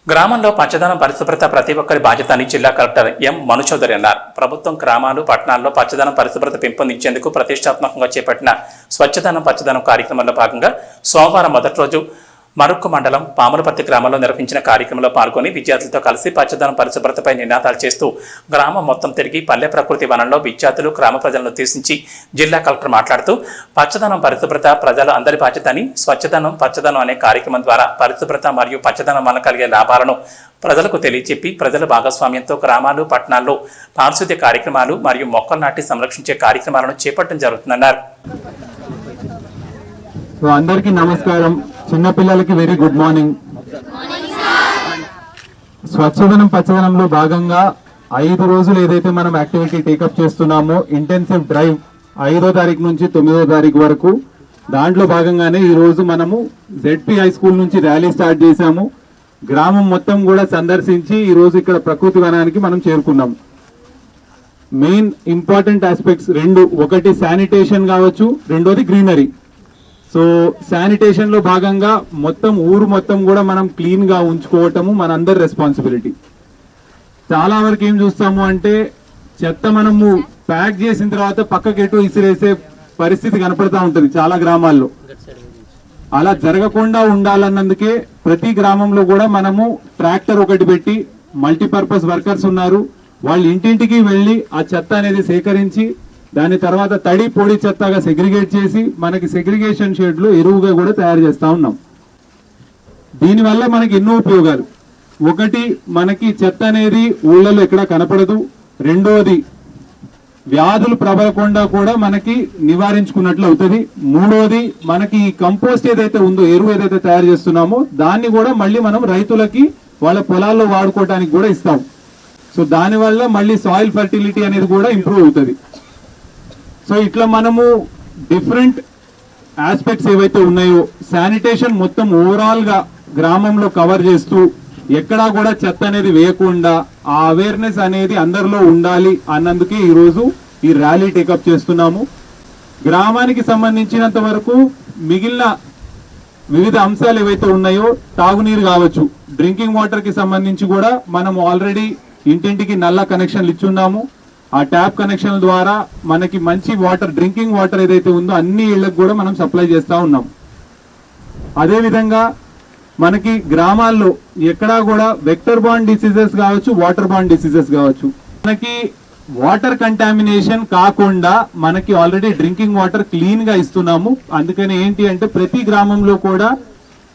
గ్రామంలో పచ్చదనం పరిశుభ్రత ప్రతి ఒక్కరి బాధ్యత అని జిల్లా కలెక్టర్ ఎం మనుచౌదరి అన్నారు. ప్రభుత్వం గ్రామాలు పట్టణాల్లో పచ్చదనం పరిశుభ్రత పెంపొందించేందుకు ప్రతిష్టాత్మకంగా చేపట్టిన స్వచ్ఛదనం పచ్చదనం కార్యక్రమంలో భాగంగా సోమవారం మొదటి రోజు మరుక్కు మండలం పాములపర్తి గ్రామంలో నిర్వహించిన కార్యక్రమంలో పాల్గొని విద్యార్థులతో కలిసి పచ్చదనం పరిశుభ్రతపై నినాదాలు చేస్తూ గ్రామం మొత్తం తిరిగి పల్లె ప్రకృతి వనంలో విద్యార్థులు గ్రామ ప్రజలను ఉద్దేశించి జిల్లా కలెక్టర్ మాట్లాడుతూ పచ్చదనం పరిశుభ్రత ప్రజల అందరి బాధ్యత అని, స్వచ్ఛదనం పచ్చదనం అనే కార్యక్రమం ద్వారా పరిశుభ్రత మరియు పచ్చదనం వల్ల కలిగే లాభాలను ప్రజలకు తెలియచెప్పి ప్రజల భాగస్వామ్యంతో గ్రామాలు పట్టణాల్లో పారిశుద్ధ్య కార్యక్రమాలు మరియు మొక్కలు నాటి సంరక్షించే కార్యక్రమాలను చేపట్టడం జరుగుతుందన్నారు. అందరికీ నమస్కారం. చిన్నపిల్లలకి వెరీ గుడ్ మార్నింగ్. స్వచ్ఛదనం పచ్చదనంలో భాగంగా 5 రోజులు ఏదైతే మనం యాక్టివిటీ టేకప్ చేస్తున్నామో ఇంటెన్సివ్ డ్రైవ్ 5వ తారీఖు నుంచి 9వ తారీఖు వరకు, దాంట్లో భాగంగానే ఈ రోజు మనము జెడ్పీ హై స్కూల్ నుంచి ర్యాలీ స్టార్ట్ చేశాము. గ్రామం మొత్తం కూడా సందర్శించి ఈ రోజు ఇక్కడ ప్రకృతి వనానికి మనం చేరుకున్నాము. మెయిన్ ఇంపార్టెంట్ ఆస్పెక్ట్స్ రెండు, ఒకటి శానిటేషన్ కావచ్చు, రెండోది గ్రీనరీ. సో శానిటేషన్ లో భాగంగా మొత్తం ఊరు మొత్తం కూడా మనం క్లీన్ గా ఉంచుకోవటము మనందరి రెస్పాన్సిబిలిటీ. చాలా వరకు ఏం చూస్తాము అంటే చెత్త మనము ప్యాక్ చేసిన తర్వాత పక్కకి ఎటు ఇసిరేసే పరిస్థితి కనపడతా ఉంటుంది చాలా గ్రామాల్లో. అలా జరగకుండా ఉండాలన్నందుకే ప్రతి గ్రామంలో కూడా మనము ట్రాక్టర్ ఒకటి పెట్టి మల్టీపర్పస్ వర్కర్స్ ఉన్నారు, వాళ్ళు ఇంటింటికి వెళ్ళి ఆ చెత్త అనేది సేకరించి దాని తర్వాత తడి పొడి చెత్తగా సెగ్రిగేట్ చేసి మనకి సెగ్రిగేషన్ షెడ్లు ఎరువుగా కూడా తయారు చేస్తా ఉన్నాం. దీనివల్ల మనకి ఎన్నో ఉపయోగాలు. ఒకటి, మనకి చెత్త అనేది ఊళ్ళలో ఎక్కడ కనపడదు. రెండోది, వ్యాధులు ప్రబలకుండా కూడా మనకి నివారించుకున్నట్లు అవుతుంది. మూడోది, మనకి కంపోస్ట్ ఏదైతే ఉందో, ఎరువు ఏదైతే తయారు చేస్తున్నామో దాన్ని కూడా మళ్ళీ మనం రైతులకి వాళ్ళ పొలాల్లో వాడుకోవడానికి కూడా ఇస్తాం. సో దానివల్ల మళ్ళీ సాయిల్ ఫర్టిలిటీ అనేది కూడా ఇంప్రూవ్ అవుతుంది. సో ఇట్లా మనము డిఫరెంట్ ఆస్పెక్ట్స్ ఏవైతే ఉన్నాయో శానిటేషన్ మొత్తం ఓవరాల్ గా గ్రామంలో కవర్ చేస్తూ ఎక్కడా కూడా చెత్త అనేది వేయకుండా ఆ అవేర్నెస్ అనేది అందరిలో ఉండాలి అన్నందుకే ఈరోజు ఈ ర్యాలీ టేకప్ చేస్తున్నాము. గ్రామానికి సంబంధించినంత వరకు మిగిలిన వివిధ అంశాలు ఏవైతే ఉన్నాయో, తాగునీరు కావచ్చు, డ్రింకింగ్ వాటర్ కి సంబంధించి కూడా మనం ఆల్రెడీ ఇంటింటికి నల్ల కనెక్షన్లు ఇచ్చున్నాము. ఆ ట్యాప్ కనెక్షన్ ద్వారా మనకి మంచి వాటర్, డ్రింకింగ్ వాటర్ ఏదైతే ఉందో అన్ని ఇళ్లకు కూడా మనం సప్లై చేస్తా ఉన్నాం. అదేవిధంగా మనకి గ్రామాల్లో ఎక్కడా కూడా వెక్టర్ బార్న్ డిసీజెస్ కావచ్చు, వాటర్ బార్న్ డిసీజెస్ కావచ్చు, మనకి వాటర్ కంటామినేషన్ కాకుండా మనకి ఆల్రెడీ డ్రింకింగ్ వాటర్ క్లీన్ గా ఇస్తున్నాము. అందుకని ఏంటి అంటే ప్రతి గ్రామంలో కూడా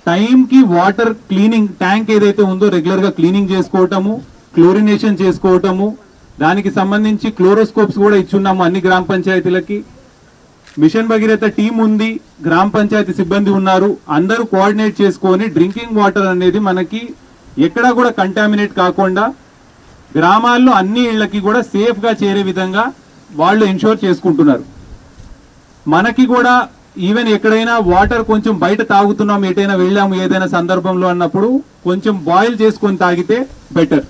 టైంకి వాటర్ క్లీనింగ్ ట్యాంక్ ఏదైతే ఉందో రెగ్యులర్ గా క్లీనింగ్ చేసుకోవటము, క్లోరినేషన్ చేసుకోవటము, దానికి సంబంధించి క్లోరోస్కోప్స్ కూడా ఇచ్చున్నాము అన్ని గ్రామ పంచాయతీలకి. మిషన్ భగీరథ టీం ఉంది, గ్రామ పంచాయతీ సిబ్బంది ఉన్నారు, అందరూ కోఆర్డినేట్ చేసుకొని డ్రింకింగ్ వాటర్ అనేది మనకి ఎక్కడా కూడా కంటామినేట్ కాకుండా గ్రామాల్లో అన్ని ఇళ్లకి కూడా సేఫ్ గా చేరే విధంగా వాళ్ళు ఎన్షూర్ చేసుకుంటున్నారు. మనకి కూడా ఈవెన్ ఎక్కడైనా వాటర్ కొంచెం బయట తాగుతున్నాం, ఎటైనా వెళ్ళాము ఏదైనా సందర్భంలో అన్నప్పుడు కొంచెం బాయిల్ చేసుకొని తాగితే బెటర్.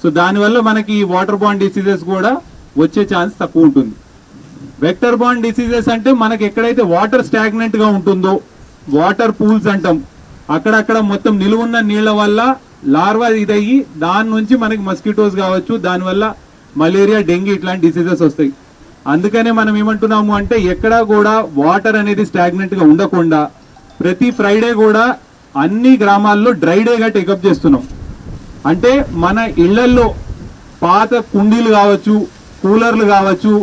సో దానివల్ల మనకి వాటర్ బార్న్ డిసీజెస్ కూడా వచ్చే ఛాన్స్ తక్కువ ఉంటుంది. వెక్టర్ బార్న్ డిసీజెస్ అంటే మనకి ఎక్కడైతే వాటర్ స్టాగ్నెంట్ గా ఉంటుందో, వాటర్ పూల్స్ అంటాం, అక్కడక్కడ మొత్తం నిలువున్న నీళ్ల వల్ల లార్వా ఇదయ్యి దాని నుంచి మనకి మస్కిటోస్ కావచ్చు, దానివల్ల మలేరియా, డెంగీ ఇట్లాంటి డిసీజెస్ వస్తాయి. అందుకనే మనం ఏమంటున్నాము అంటే ఎక్కడా కూడా వాటర్ అనేది స్టాగ్నెంట్ గా ఉండకుండా ప్రతి ఫ్రైడే కూడా అన్ని గ్రామాల్లో డ్రై డేగా టేకప్ చేస్తున్నాం. అంటే మన ఇళ్లల్లో పాత కుండీలు కావచ్చు, కూలర్లు కావచ్చు,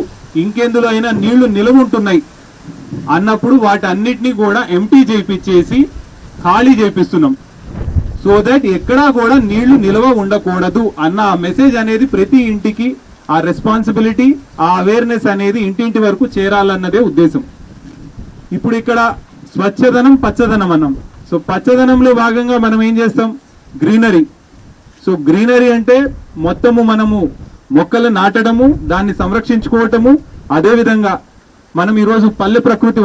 ఇంకెందులో అయినా నీళ్లు నిలవుంటున్నాయి అన్నప్పుడు వాటన్నిటినీ కూడా ఎంటీ చేయించేసి ఖాళీ చేపిస్తున్నాం. సో దట్ ఎక్కడా కూడా నీళ్లు నిల్వ ఉండకూడదు అన్న ఆ మెసేజ్ అనేది ప్రతి ఇంటికి ఆ రెస్పాన్సిబిలిటీ, ఆ అవేర్నెస్ అనేది ఇంటింటి వరకు చేరాలన్నదే ఉద్దేశం. ఇప్పుడు ఇక్కడ స్వచ్ఛదనం పచ్చదనం అన్నాం. సో పచ్చదనంలో భాగంగా మనం ఏం చేస్తాం? గ్రీనరీ. సో గ్రీనరీ అంటే మొత్తము మనము మొక్కలు నాటడము, దాన్ని సంరక్షించుకోవటము. అదేవిధంగా మనం ఈరోజు పల్లె ప్రకృతి